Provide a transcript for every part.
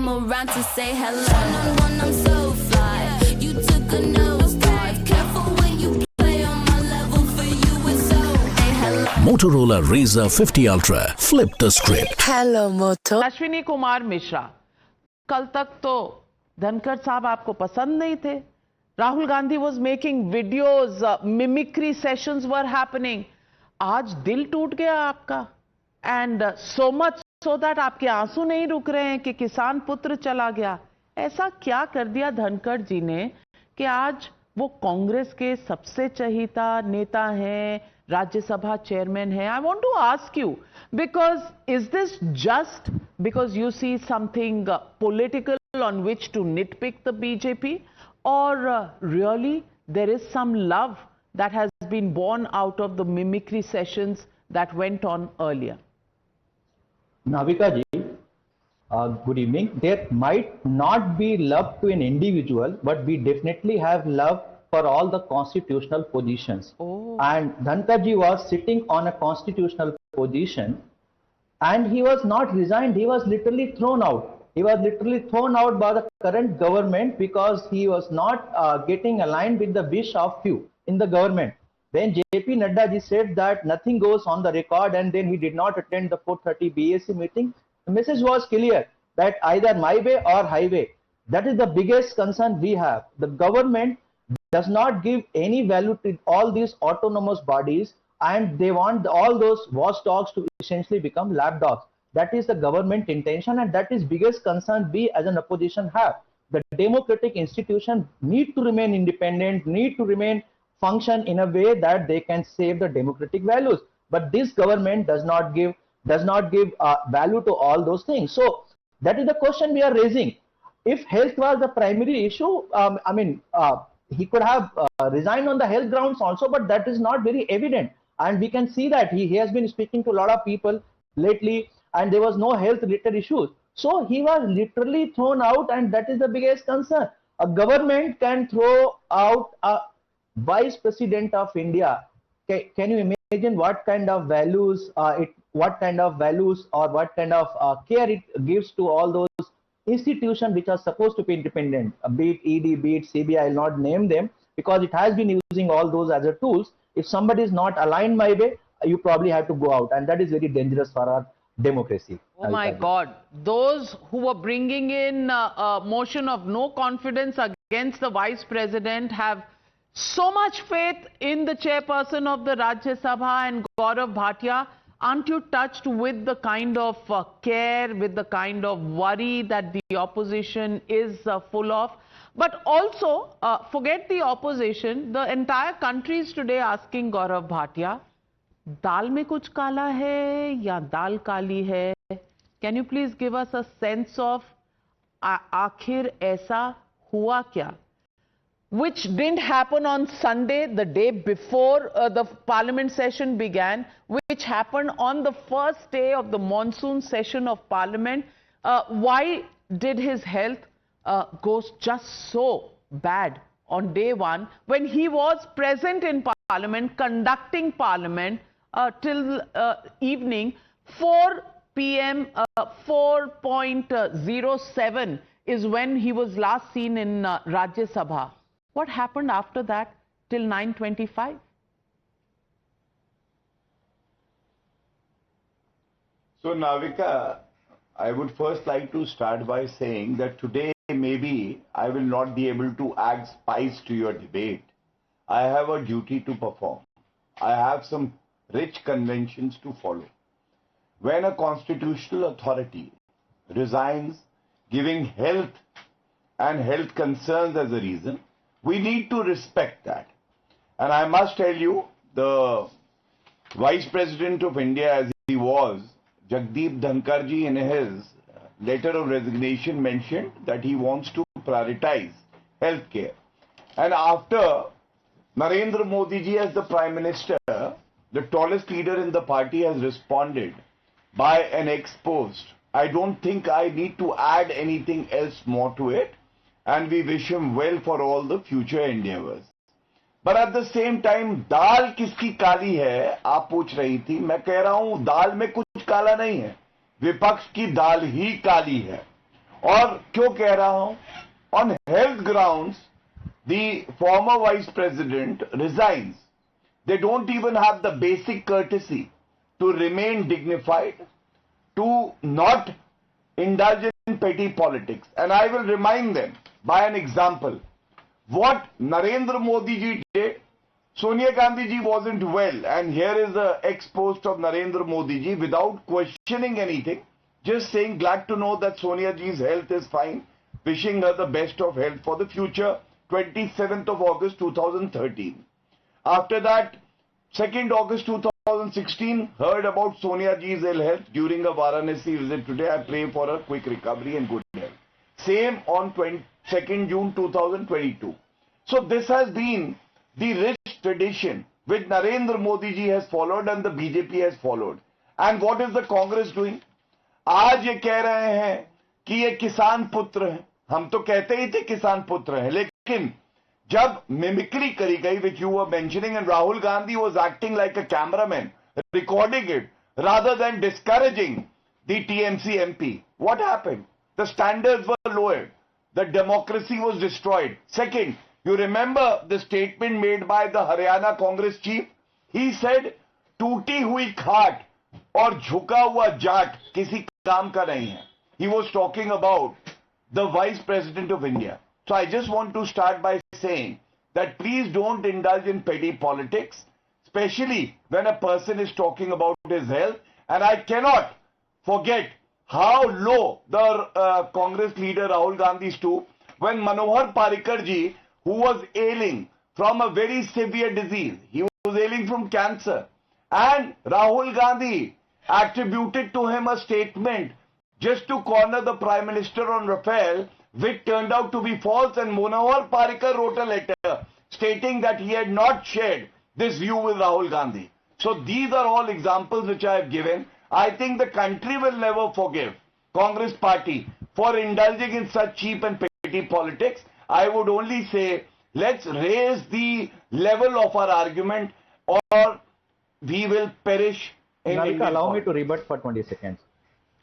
come around to say hello. One-on-one, I'm so fly. You took a nosedive. Careful when you play on my level. For you, it's so. Hey, hello. Motorola Razr 50 Ultra. Flip the script. Hello, Moto. Ashwini Kumar Mishra, कल तक तो धनखड़ साहब आपको पसंद नहीं थे. Rahul Gandhi was making videos, mimicry sessions were happening. आज दिल टूट गया आपका, and so much so that आपके आंसू नहीं रुक रहे हैं कि किसान पुत्र चला गया. ऐसा क्या कर दिया धनखड़ जी ने कि आज वो कांग्रेस के सबसे चहीता नेता हैं, राज्यसभा चेयरमैन है. I want to ask you, because is this just because you see something political on which to nitpick the BJP, or really there is some love that has been born out of the mimicry sessions that went on earlier? Navika ji, good evening. There might not be love to an individual, but we definitely have love for all the constitutional positions. Oh. And Dhankar ji was sitting on a constitutional position, and he was not resigned. He was literally thrown out. He was literally thrown out by the current government because he was not getting aligned with the wish of few in the government. Then JP Nadda ji said that nothing goes on the record, and then he did not attend the 430 BAC meeting. The message was clear that either my way or highway. That is the biggest concern we have. The government does not give any value to all these autonomous bodies, and they want all those watchdogs to essentially become lapdogs. That is the government intention, and that is biggest concern we as an opposition have. The democratic institution need to remain independent, need to remain function in a way that they can save the democratic values. But this government does not give value to all those things. So that is the question we are raising. If health was the primary issue, he could have resigned on the health grounds also, but that is not very evident. And we can see that he has been speaking to a lot of people lately, and there was no health related issues. So he was literally thrown out, and that is the biggest concern. A government can throw out a vice president of India. Can you imagine what kind of values what kind of care it gives to all those institutions which are supposed to be independent, be it ED, be it CBI, I will not name them because it has been using all those as a tools. If somebody is not aligned my way, you probably have to go out, and that is very dangerous for our democracy. Oh my God. Those who were bringing in a motion of no confidence against the vice president have so much faith in the chairperson of the Rajya Sabha and Gaurav Bhatia. Aren't you touched with the kind of care, with the kind of worry that the opposition is full of? But also, forget the opposition, the entire country is today asking Gaurav Bhatia, दाल में कुछ काला है या दाल काली है? Can you please give us a sense of आखिर ऐसा हुआ क्या? Which didn't happen on Sunday, the day before the parliament session began, which happened on the first day of the monsoon session of parliament. Why did his health go just so bad on day one when he was present in parliament, conducting parliament till evening? 4 p.m. 4:07 is when he was last seen in Rajya Sabha. What happened after that till 9:25? So Navika, I would first like to start by saying that today maybe I will not be able to add spice to your debate. I have a duty to perform. I have some rich conventions to follow. When a constitutional authority resigns, giving health and health concerns as a reason, we need to respect that. And I must tell you, the Vice President of India as he was, Jagdeep Dhankar ji, in his letter of resignation mentioned that he wants to prioritize healthcare. And after Narendra Modi ji as the Prime Minister, the tallest leader in the party has responded by an ex-post. I don't think I need to add anything else more to it, and we wish him well for all the future endeavors. But at the same time, दाल किसकी काली है आप पूछ रही थी. मैं कह रहा हूं दाल में कुछ काला नहीं है, विपक्ष की दाल ही काली है. और क्यों कह रहा हूं? On health grounds, the former vice president resigns. They don't even have the basic courtesy to remain dignified, to not indulge in petty politics. And I will remind them by an example. What Narendra Modi ji did, Sonia Gandhi ji wasn't well, and here is the ex-post of Narendra Modi ji without questioning anything, just saying glad to know that Sonia ji's health is fine, wishing her the best of health for the future, 27th of August 2013. After that, 2nd August 2016, heard about Sonia ji's ill health during a Varanasi visit today. I pray for her quick recovery and good health. Same on 2nd June 2022. So this has been the rich tradition which Narendra Modi ji has followed and the BJP has followed. And what is the Congress doing? आज ये कह रहे हैं कि ये किसान पुत्र हैं. हम तो कहते ही थे किसान पुत्र हैं, लेकिन जब मिमिक्री करी गई, which you were mentioning, and Rahul Gandhi was acting like a cameraman, recording it, rather than discouraging the TMC MP, what happened? The standards were lowered. The democracy was destroyed. Second, you remember the statement made by the Haryana Congress chief? He said, टूटी हुई खाट और झुका हुआ जाट किसी काम का नहीं है. He was talking about the Vice President of India. So I just want to start by saying that please don't indulge in petty politics, especially when a person is talking about his health. And I cannot forget how low the Congress leader Rahul Gandhi stooped when Manohar Parrikar ji, who was ailing from a very severe disease, he was ailing from cancer, and Rahul Gandhi attributed to him a statement just to corner the Prime Minister on Rafale, which turned out to be false, and Manohar Parrikar wrote a letter stating that he had not shared this view with Rahul Gandhi. So these are all examples which I have given. I think the country will never forgive Congress party for indulging in such cheap and petty politics. I would only say, let's raise the level of our argument or we will perish in Navika, Indian allow me politics. to rebut for 20 seconds.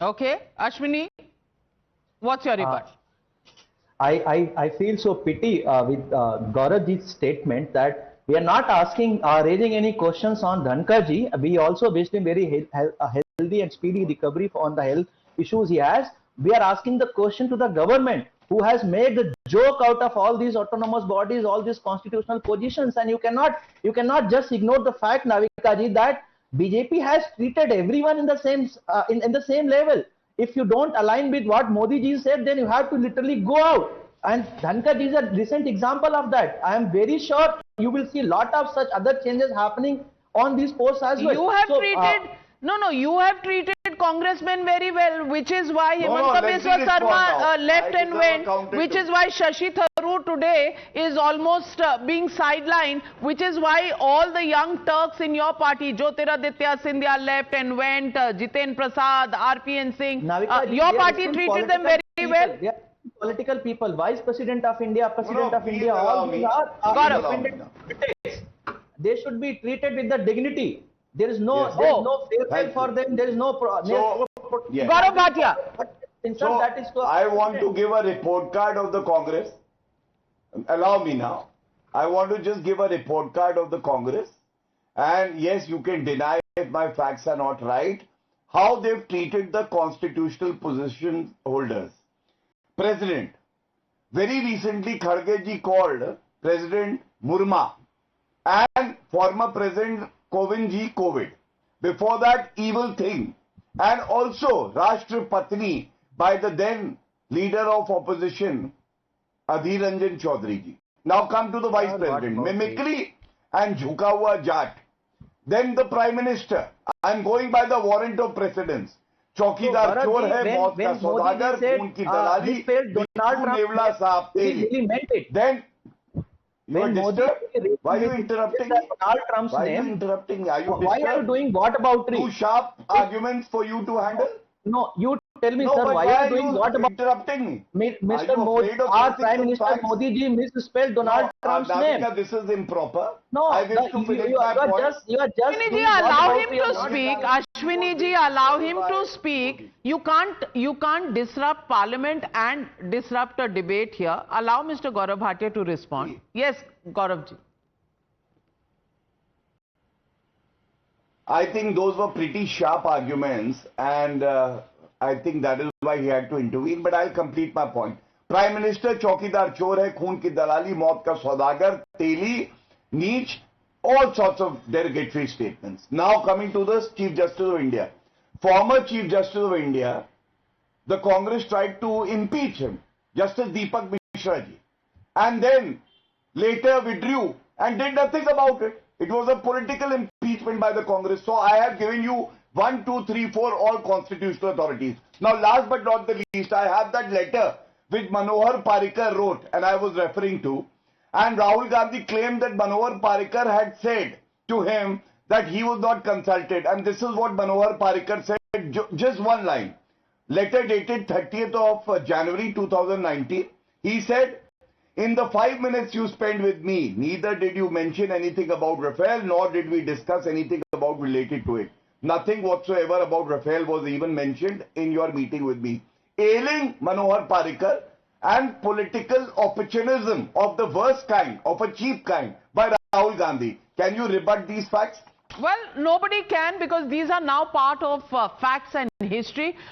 Okay, Ashwini, what's your rebut? I feel so pity with Gauravji's statement that we are not raising any questions on Dhankarji. We also wished him very healthy and speedy recovery on the health issues he has. We are asking the question to the government, who has made the joke out of all these autonomous bodies, all these constitutional positions, and you cannot just ignore the fact, Navika ji, that BJP has treated everyone in the same in the same level. If you don't align with what Modi ji said, then you have to literally go out. And Dhankar ji is a recent example of that. I am very sure you will see a lot of such other changes happening on these posts as well. You have So, treated, you have treated congressmen very well, which is why No, Himanta let me Biswa respond now. Sarma left I and deserve went, accountability. which is why Shashi Tharoor today is almost being sidelined, which is why all the young Turks in your party, Jyotiraditya Scindia left and went, Jiten Prasad, RPN Singh, Navika ji, your they are party different treated them political very people. well. They are political people, Vice President of India, President of please India, allow all me. these are Gaurav. independent politics. They should be treated with the dignity. There is no, Yes. there is Oh. no farewell Thank for you. them. There is no. yes. Gaurav Bhatia. So, that is I want to give a report card of the Congress. Allow me now. I want to just give a report card of the Congress. And yes, you can deny if my facts are not right. How they've treated the constitutional position holders. President. Very recently, Kharge ji called President Murma and former President Kovind ji COVID. Before that, evil thing. And also Rashtrapatni by the then leader of opposition, Adhir Ranjan Chaudhary ji. Now come to the Vice God, President. God, Mimicry and jhuka hua jat. Then the Prime Minister. I'm going by the warrant of precedence. चौकीदार चोर है, मौत का सौदागर, खून की दलाली, बिट्टू नेवला साहब he Teli. really meant it. Then you are When Modi disturbed? Why are you interrupting me? Donald Trump's Why are you name. interrupting me? Are you Why are you disturbed? doing what about Too sharp arguments for you to handle? No, you tell me, No, sir, but why are you doing what about interrupting me? Mr. Are you Modi? afraid of Our facing Prime some Minister facts? Modi ji misspelled Donald Trump's name. Navika, this is improper. No, I wish to finish my point. you are just Ashwini ji, doing what allow about him your to not- speak. Ashwini ji, allow him to speak. You can't disrupt Parliament and disrupt a debate here. Allow Mr. Gaurav Bhatia to respond. Yes, Gaurav ji. I think those were pretty sharp arguments, and I think that is why he had to intervene. But I'll complete my point. Prime Minister चौकीदार चोर है, खून की दलाली, मौत का सौदागर, तेली, नीच, all sorts of derogatory statements. Now coming to the Chief Justice of India. Former Chief Justice of India, the Congress tried to impeach him, Justice Deepak Mishra ji, and then later withdrew and did nothing about it. It was a political impeachment by the Congress. So I have given you 1, 2, 3, 4 all constitutional authorities. Now last but not the least, I have that letter which Manohar Parrikar wrote and I was referring to. And Rahul Gandhi claimed that Manohar Parrikar had said to him that he was not consulted. And this is what Manohar Parrikar said, just one line. Letter dated 30th of January 2019. He said, in the 5 minutes you spent with me, neither did you mention anything about Rafale, nor did we discuss anything about related to it. Nothing whatsoever about Rafale was even mentioned in your meeting with me. Ailing Manohar Parrikar and political opportunism of the worst kind, of a cheap kind, by Rahul Gandhi. Can you rebut these facts? Well, nobody can, because these are now part of facts and history.